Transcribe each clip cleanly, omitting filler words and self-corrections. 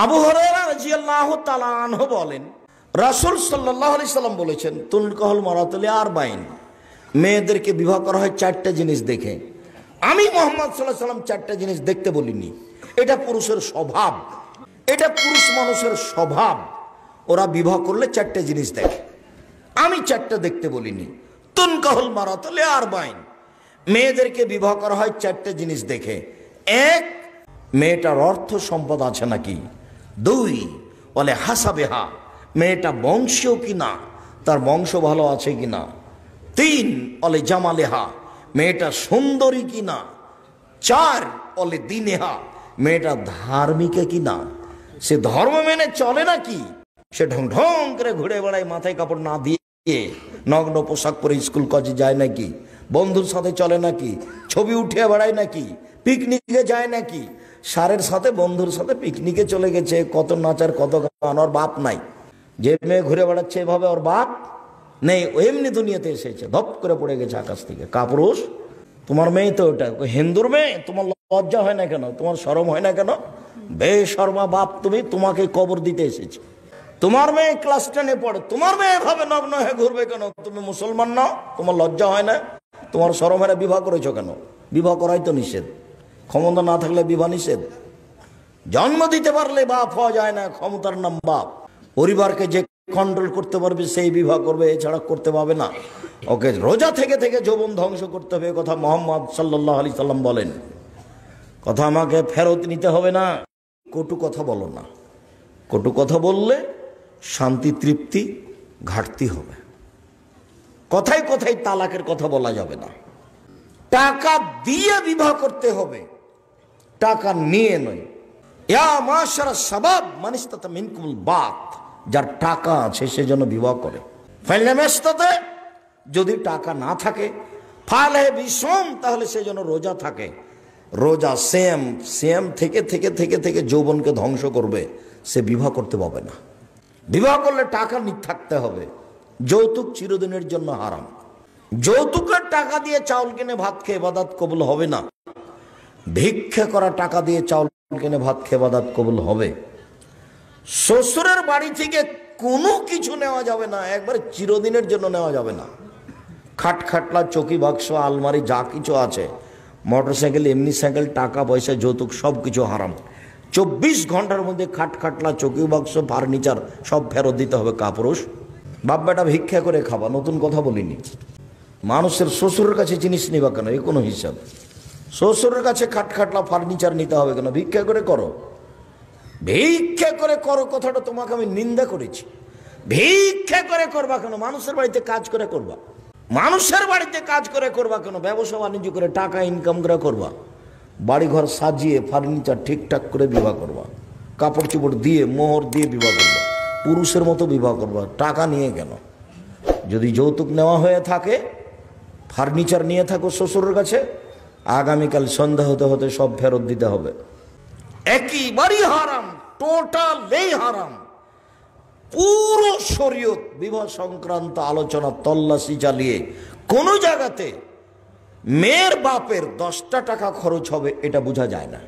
আবু হুরায়রা রাদিয়াল্লাহু তাআলা আনহু বলেন, রাসূল সাল্লাল্লাহু আলাইহি সাল্লাম বলেছেন, তুনকাহুল মারাতু লিআরবাইন, মেয়েদেরকে বিবাহ করা হয় চারটা জিনিস দেখে। আমি মুহাম্মদ সাল্লাল্লাহু আলাইহি সাল্লাম চারটা জিনিস দেখতে বলিনি। এটা পুরুষের স্বভাব, এটা পুরুষ মানুষের স্বভাব। ওরা বিবাহ করলে চারটা জিনিস দেখে, আমি চারটা দেখতে বলিনি। তুনকাহুল মারাতু লিআরবাইন, মেয়েদেরকে বিবাহ করা হয় চারটা জিনিস দেখে। এক, মেয়েটার অর্থ সম্পদ আছে নাকি। দুই, বলে হাসাবেহা, মেয়েটা বংশীয় কিনা, তার বংশ ভালো আছে কিনা। তিন, বলে জামালেহা, মেয়েটা সুন্দরী কিনা। চার, বলে দিনেহা, মেয়েটা ধার্মিকা কিনা, সে ধর্ম মেনে চলে নাকি, সে ঢং ঢং করে ঘুরে বেড়ায় মাথায় কাপড় না দিয়ে, নগ্ন পোশাক পরে স্কুল কলেজে যায় নাকি, বন্ধুর সাথে চলে নাকি, ছবি উঠিয়ে বেড়ায় নাকি, পিকনিকে যায় নাকি। সারের সাথে বন্ধুর সাথে পিকনিকে চলে গেছে, কত নাচার কত গান, ওর বাপ নাই। যে মেয়ে ঘুরে বেড়াচ্ছে এভাবে, ওর বাপ নেই, এমনি দুনিয়াতে এসেছে, ধপ করে পড়ে গেছে আকাশ থেকে। কাপুরুষ, তোমার মেয়ে তো ওটা হিন্দুর মেয়ে, তোমার লজ্জা হয় না কেন, তোমার শরম হয় না কেন? বেশরমা বাপ তুমি, তোমাকে কবর দিতে এসেছে। তোমার মেয়ে ক্লাস 10-এ পড়ে, তোমার মেয়ে এভাবে নগ্ন হয়ে ঘুরবে কেন? তুমি মুসলমান নাও, তোমার লজ্জা হয় না, তোমার শরম হয় না? বিবাহ করেছো কেন? বিবাহ করাই তো নিষেধ, ক্ষমতা না থাকলে বিবাহ নিষেধ। জন্ম দিতে পারলে বাপ হওয়া যায় না, ক্ষমতার নাম বাপ। পরিবারকে যে কন্ট্রোল করতে পারবে সেই বিবাহ করবে, এছাড়া করতে পারবে না। ওকে রোজা থেকে থেকে যৌবন ধ্বংস করতে হবে, কথা মুহাম্মদ সাল্লাল্লাহু আলাইহি সাল্লাম বলেন। কথা আমাকে ফেরত নিতে হবে না। কটু কথা বলো না, কটু কথা বললে শান্তি তৃপ্তি ঘাটতি হবে। কথায় কথায় তালাকের কথা বলা যাবে না। টাকা দিয়ে বিবাহ করতে হবে, টাকা নিয়ে নয়। ইয়া মাশারা শাবাব মান ইসতাতা মিনকুমুল বাত, যার টাকা আছে সে যেন বিবাহ করে। ফাইলামাস্তাতে, যদি টাকা না থাকে, ফালে বিসম, তাহলে সে যেন রোজা থাকে। রোজা সেম সেম থেকে থেকে থেকে থেকে যৌবনকে ধ্বংস করবে, সে বিবাহ করতে পারবে না। বিবাহ করলে টাকা থাকতে হবে। যৌতুক চিরদিনের জন্য হারাম। যৌতুকের টাকা দিয়ে চাউল কিনে ভাত খেয়ে ইবাদত কবুল হবে না। ভিক্ষা করা টাকা দিয়ে চাউল কিনে ভাত খেয়ে ইবাদত কবুল হবে। শ্বশুরের বাড়ি থেকে কোনো কিছু নেওয়া যাবে না, একবারে চিরদিনের জন্য নেওয়া যাবে না। খাট খাটলা, চৌকি বাক্স, আলমারি, যা কিছু আছে, মোটরসাইকেল, এমনি সাইকেল, টাকা পয়সা, যৌতুক, সব কিছু হারাম। 24 ঘন্টার মধ্যে খাট খাটলা, চৌকি বাক্স, ফার্নিচার সব ফেরত দিতে হবে। কাপুরুষ, বাপ বেটা ভিক্ষা করে খাবা, নতুন কথা বলিনি। মানুষের শ্বশুরের কাছে জিনিস নিবা কেন, এ কোনো হিসাব? শ্বশুরের কাছে খাট খাটলা, ফার্নিচার নিতে হবে কেন? ভিক্ষা করে করো। ভিক্ষা করে করো কথাটা তোমাকে আমি নিন্দা করেছি। ভিক্ষা করে করবা কেন? মানুষের বাড়িতে কাজ করে করবা। মানুষের বাড়িতে কাজ করে করবা কেন? ব্যবসা বাণিজ্য করে টাকা ইনকাম করে করবা। বাড়িঘর সাজিয়ে ফার্নিচার ঠিকঠাক করে বিবাহ করবা, কাপড় চোপড় দিয়ে মোহর দিয়ে বিবাহ করবা, পুরুষের মতো বিবাহ করবা। টাকা নিয়ে কেন? যদি যৌতুক নেওয়া হয়ে থাকে, ফার্নিচার নিয়ে থাকো শ্বশুরের কাছে, আগামীকাল সন্ধ্যা হতে হতে সব ফেরত দিতে হবে। একেবারেই হারাম, টোটালি হারাম। পুরো শরীয়ত বিবাহ সংক্রান্ত আলোচনা তল্লাশি চালিয়ে কোন জায়গাতে মেয়ের বাপের 10টা টাকা খরচ হবে এটা বোঝা যায় না।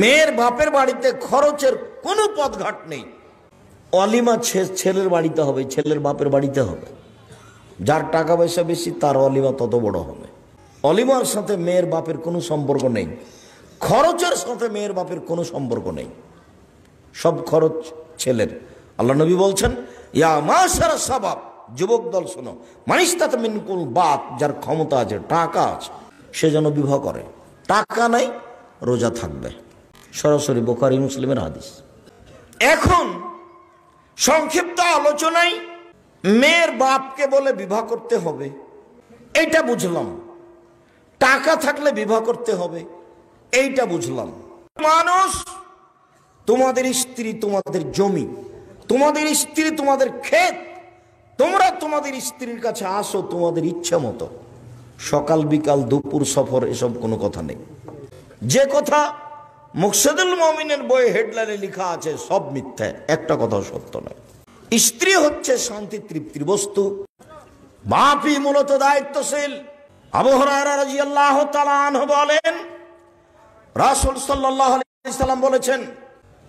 মেয়ের বাপের বাড়িতে খরচের কোনো পথঘাট নেই। অলিমা ছেলের বাড়িতে হবে, ছেলের বাপের বাড়িতে হবে। যার টাকা পয়সা বেশি তার অলিমা তত বড় হবে। অলিমার সাথে মেয়ের বাপের কোনো সম্পর্ক নেই, খরচের সাথে মেয়ের বাপের কোনো সম্পর্ক নেই, সব খরচ ছেলের। আল্লাহ নবী বলছেন, ইয়া মাশারা শাবাব, যুবক দল শোনো, মান ইসতাতা মিনকুল বাত, যার ক্ষমতা আছে, টাকা আছে, সে যেন বিবাহ করে। টাকা নাই, রোজা থাকবে। সরাসরি বুখারী মুসলিমের হাদিস। এখন সংক্ষিপ্ত আলোচনায় মেয়ের বাপকে বলে বিবাহ করতে হবে, এইটা বুঝলাম। টাকা থাকলে বিবাহ করতে হবে, এইটা বুঝলাম। মানুষ, তোমাদের স্ত্রী তোমাদের জমি, তোমাদের স্ত্রী তোমাদের ক্ষেত, তোমরা তোমাদের স্ত্রীর কাছে আসো তোমাদের ইচ্ছা মতো। সকাল বিকাল দুপুর সফর এসব কোনো কথা নেই। যে কথা মুকসিদুল মুমিনের বইয়ে হেডলাইনে লেখা আছে সব মিথ্যা, একটা কথাও সত্য নয়। স্ত্রী হচ্ছে শান্তি তৃপ্তির বস্তু, বাপই মূলত দায়িত্বশীল। আবু হুরায়রা রাদিয়াল্লাহু তাআলা আনহু বলেন, রাসূল সাল্লাল্লাহু আলাইহি সাল্লাম বলেছেন,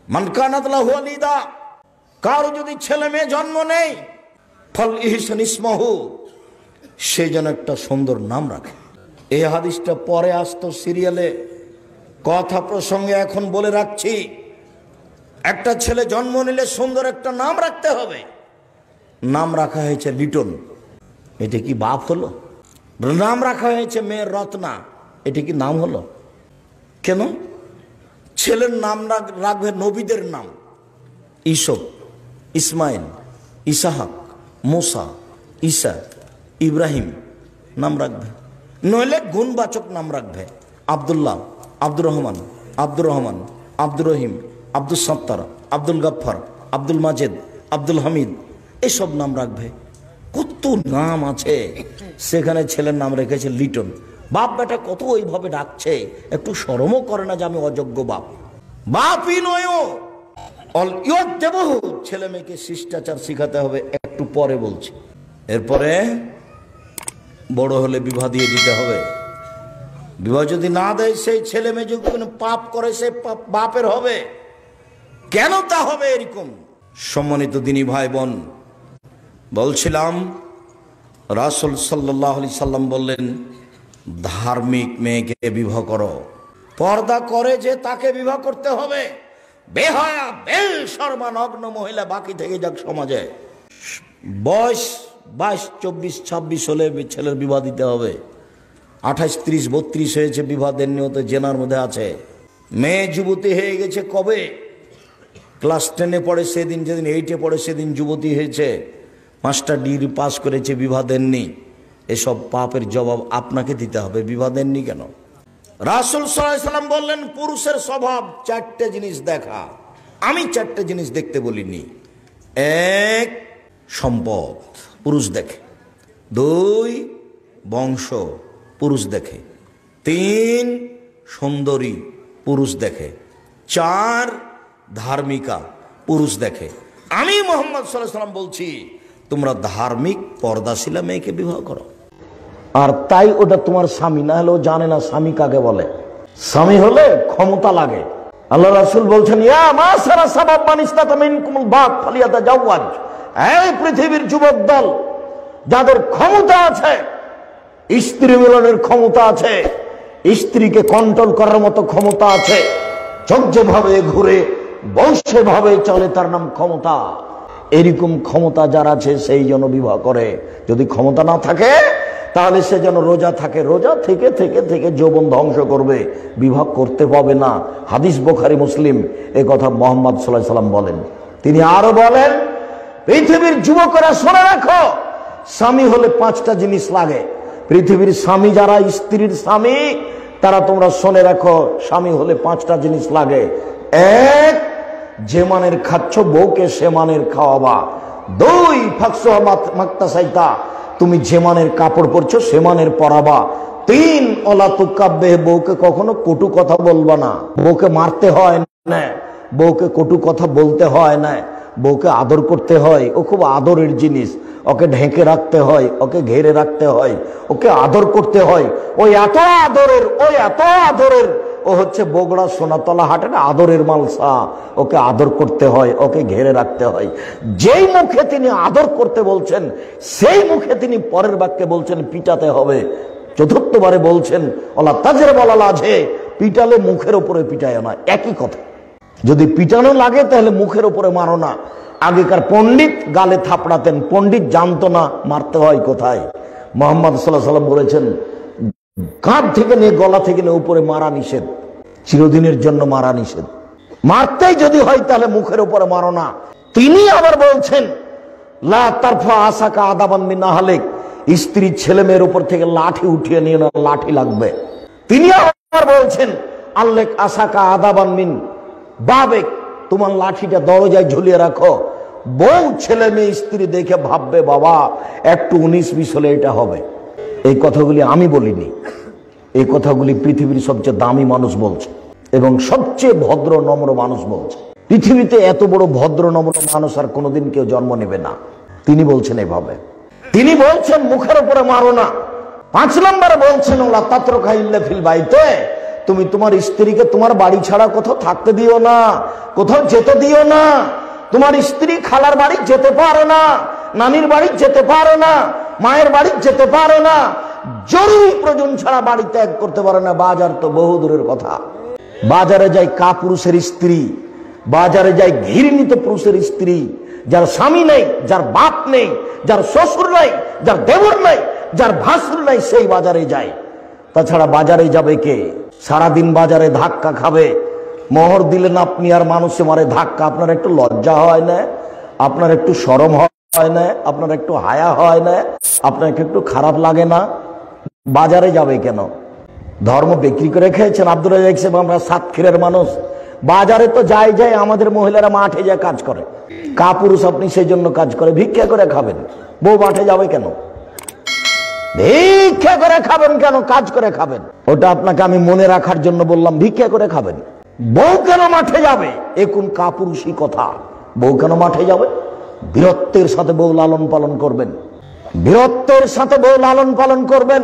মান কানাত লাহু ওয়ালিদা, কারো যদি ছেলে মেয়ে জন্ম নেই, ফল ইহসান ইসমহু, সে যেন একটা সুন্দর নাম রাখে। এই হাদিসটা পরে আসতো সিরিয়ালে, কথা প্রসঙ্গে এখন বলে রাখছি। একটা ছেলে জন্ম নিলে সুন্দর একটা নাম রাখতে হবে। নাম রাখা হয়েছে লিটন, এটা কি বাপ হলো? নাম রাখা হয়েছে মেয়ের রত্না, এটা কি নাম হলো? কেন? ছেলের নাম রাখবে নবীদের নাম, ইসব, ইসমাইল, ইসাহাক, মুসা, ঈসা, ইব্রাহিম নাম রাখবে। নইলে গুণবাচক নাম রাখবে, আব্দুল্লাহ, আব্দুর রহমান, আব্দুর রহমান, আব্দুর রহিম, আব্দুল সত্তার, আব্দুল গফ্ফার, আব্দুল মাজেদ, আব্দুল হামিদ, এসব নাম রাখবে। কত নাম আছে, সেখানে ছেলের নাম রেখেছে লিটন। বাপ বেটা কত ওইভাবে ডাকছে, একটু শরমও করে না যে আমি অযোগ্য বাপ? বাপই নয়, ছেলে মেয়েকে শিষ্টাচার শিখাতে হবে, একটু পরে বলছি। এরপরে বড় হলে বিবাহ দিয়ে দিতে হবে। বিবাহ যদি না দেয়, সেই ছেলে মেয়ে যদি কোনো পাপ করে, সে পাপ বাপের হবে। কেন তা হবে এরকম? সম্মানিত দিনী ভাই বোন, বলছিলাম রাসূল সাল্লাল্লাহু আলাইহি সাল্লাম বললেন, ধার্মিক মেয়েকে বিবাহ করো। পর্দা করে যে তাকে বিবাহ করতে হবে। বেহায়া বেশরমা নগ্ন মহিলা বাকি থেকে যাক সমাজে। বয়স 22, 24, 26 হলে ছেলের বিবাহ দিতে হবে। 28, 30, 32 হয়েছে, বিবাহ দেননি, তো জেনার মধ্যে আছে। মেয়ে যুবতী হয়ে গেছে কবে? ক্লাস 10-এ পড়ে সেদিন, যেদিন 8-এ পড়ে সেদিন যুবতী হয়েছে। মাস্টার ডিগ্রি পাস করেছে, বিবাহ দেননি। এসব পাপের জবাব আপনাকে দিতে হবে। বিবাহ দেননি কেন? রাসূল সাল্লাল্লাহু আলাইহি সাল্লাম বললেন, পুরুষের স্বভাব 4টে জিনিস দেখা। আমি 4টে জিনিস দেখতে বলিনি। 1, সম্পদ, পুরুষ দেখে। 2, বংশ, পুরুষ দেখে। 3, সুন্দরী, পুরুষ দেখে। 4, ধার্মিকা, পুরুষ দেখে। আমি মুহাম্মদ সাল্লাল্লাহু আলাইহি সাল্লাম বলছি, তোমরা ধার্মিক পর্দাশীলা মেয়েকে বিবাহ করো। আর তাই ওটা তোমার স্বামী না হলেও জানে না স্বামী কাকে বলে। স্বামী হলে ক্ষমতা লাগে। আল্লাহ রাসূল বলছেন, ইয়া মাসারা সাবাব মান ইসতাতা মিনকুমুল বাত ফালিয়াতাজাওয়াজ। এই পৃথিবীর যুবক দল, যাদের ক্ষমতা আছে, স্ত্রী মিলনের ক্ষমতা আছে, স্ত্রীকে কন্ট্রোল করার মতো ক্ষমতা আছে, যোগ্যভাবে ঘুরে বংশভাবে চলে, তার নাম ক্ষমতা। এরকম ক্ষমতা যার আছে সেই জন্য বিবাহ করে। যদি ক্ষমতা না থাকে তাহলে সে যেন রোজা থাকে, রোজা থেকে থেকে থেকে যৌবন ধ্বংস করবে, বিবাহ করতে পাবে না। হাদিস বুখারী মুসলিম, এ কথা মুহাম্মদ সাল্লাল্লাহু আলাইহি সাল্লাম বলেন। তিনি আরো বলেন, পৃথিবীর যুবকেরা শুনে রাখো, স্বামী হলে 5টা জিনিস লাগে। পৃথিবীর স্বামী যারা, স্ত্রীর স্বামী, তারা তোমরা শুনে রাখো, স্বামী হলে 5টা জিনিস লাগে। 1, যে মানের খাচ্ছ বউকে সে মানের খাওয়াবা। 2, ফাকসুহা মাকতাসাইতা, তুমি যে মানের কাপড় পরছো সে মানের পরাবা। 3, ওলা তুকাব্বে, বউকে কখনো কটু কথা বলবা না। বউকে মারতে হয় না, বউকে কটু কথা বলতে হয় না, বউকে আদর করতে হয়। ও খুব আদরের জিনিস, ওকে ঢেকে রাখতে হয়, ওকে ঘেরে রাখতে হয়, ওকে আদর করতে হয়। ওই এত আদরের, ওই এত আদরের, ও হচ্ছে বগুড়া সোনাতলা হাটের আদরের মালসা। ওকে আদর করতে হয়, ওকে ঘেরে রাখতে হয়। যেই মুখে তিনি আদর করতে বলছেন, সেই মুখে তিনি পরের বাক্যে বলছেন পিটাতে হবে। চতুর্থবারে বলছেন, ওলা তাজের বলা লাজে, পিটালে মুখের উপরে পিটায় না, একই কথা। যদি পিটানো লাগে তাহলে মুখের উপরে মারো না। আগেকার পণ্ডিত গালে থাপড়াতেন, পণ্ডিত জানতো না মারতে হয় কোথায়। মুহাম্মদ সাল্লাল্লাহু আলাইহি সাল্লাম বলেছেন, কাঁধ থেকে নিয়ে গলা থেকে নিয়ে উপরে মারা নিষেধ, চিরদিনের জন্য মারা নিষেধ। মারতেই যদি হয় তাহলে মুখের উপরে মারো না। তিনি আবার বলছেন, লা তারফা আসাকা আদাবান মিন আহলিক, স্ত্রী ছেলে মেয়ের উপর থেকে লাঠি উঠিয়ে নিয়ে না, লাঠি লাগবে। তিনি আবার বলছেন, আল্লেক আসাকা আদাবান মিন বাবেক, তোমার লাঠিটা দরজায় ঝুলিয়ে রাখো। বউ ছেলে মেয়ে স্ত্রী দেখে ভাববে, বাবা একটু 19-20 হলে এটা হবে। এই কথাগুলি আমি বলিনি, এই কথাগুলি পৃথিবীর সবচেয়ে দামি মানুষ বলছে এবং সবচেয়ে ভদ্র নম্র মানুষ বলছে। পৃথিবীতে এত বড় ভদ্র নম্র মানুষ আর কোনোদিন কেউ জন্ম নেবে না। তিনি বলছেন এভাবে। তিনি বলছেন মুখের উপরে মারো না। 5 নম্বরে বলছেন, ওলা তাতরুকা ইল্লা ফিল বাইতে, তুমি তোমার স্ত্রীকে তোমার বাড়ি ছাড়া কোথাও থাকতে দিও না, কোথাও যেতে দিও না। তোমার স্ত্রী খালার বাড়ি যেতে পারে না, নানির বাড়ি যেতে পারে না, মায়ের বাড়ি যেতে পারে না, জরুরি প্রয়োজন ছাড়া বাড়ি ত্যাগ করতে পারে না। বাজার তো বহু দূরের কথা। বাজারে যায় কাপুরুষের স্ত্রী, বাজারে যায় ঘৃণিত পুরুষের স্ত্রী, যার স্বামী নেই, যার বাপ নেই, যার শ্বশুর নাই, যার দেবর নাই, যার ভাসুর নাই, সেই বাজারে যায়। তাছাড়া বাজারে যাবে কে? সারাদিন বাজারে ধাক্কা খাবে। মোহর দিলেন আপনি আর মানুষে মারে ধাক্কা। আপনার একটু লজ্জা হয় না? আপনার একটু শরম হয় না? আপনার একটু হায়া হয় না? আপনাকে একটু খারাপ লাগে না? বাজারে যাবে কেন? ধর্ম বিক্রি করে খেয়েছেন। আব্দুল রাজ্জাক সাহেব, আমরা সাতক্ষীরের মানুষ, বাজারে তো যাই যাই, আমাদের মহিলারা মাঠে যায় কাজ করে। কাপুরুষ আপনি সেই জন্য কাজ করে, ভিক্ষা করে খাবেন। বউ মাঠে যাবে কেন? ভিক্ষা করে খাবেন কেন? কাজ করে খাবেন। ওটা আপনাকে আমি মনে রাখার জন্য বললাম, ভিক্ষা করে খাবেন। বউ কেন মাঠে যাবে? এ কোন কাপুরুষী কথা? বউ কেন মাঠে যাবে? বীরত্বের সাথে বউ লালন পালন করবেন, বীরত্বের সাথে বউ লালন পালন করবেন।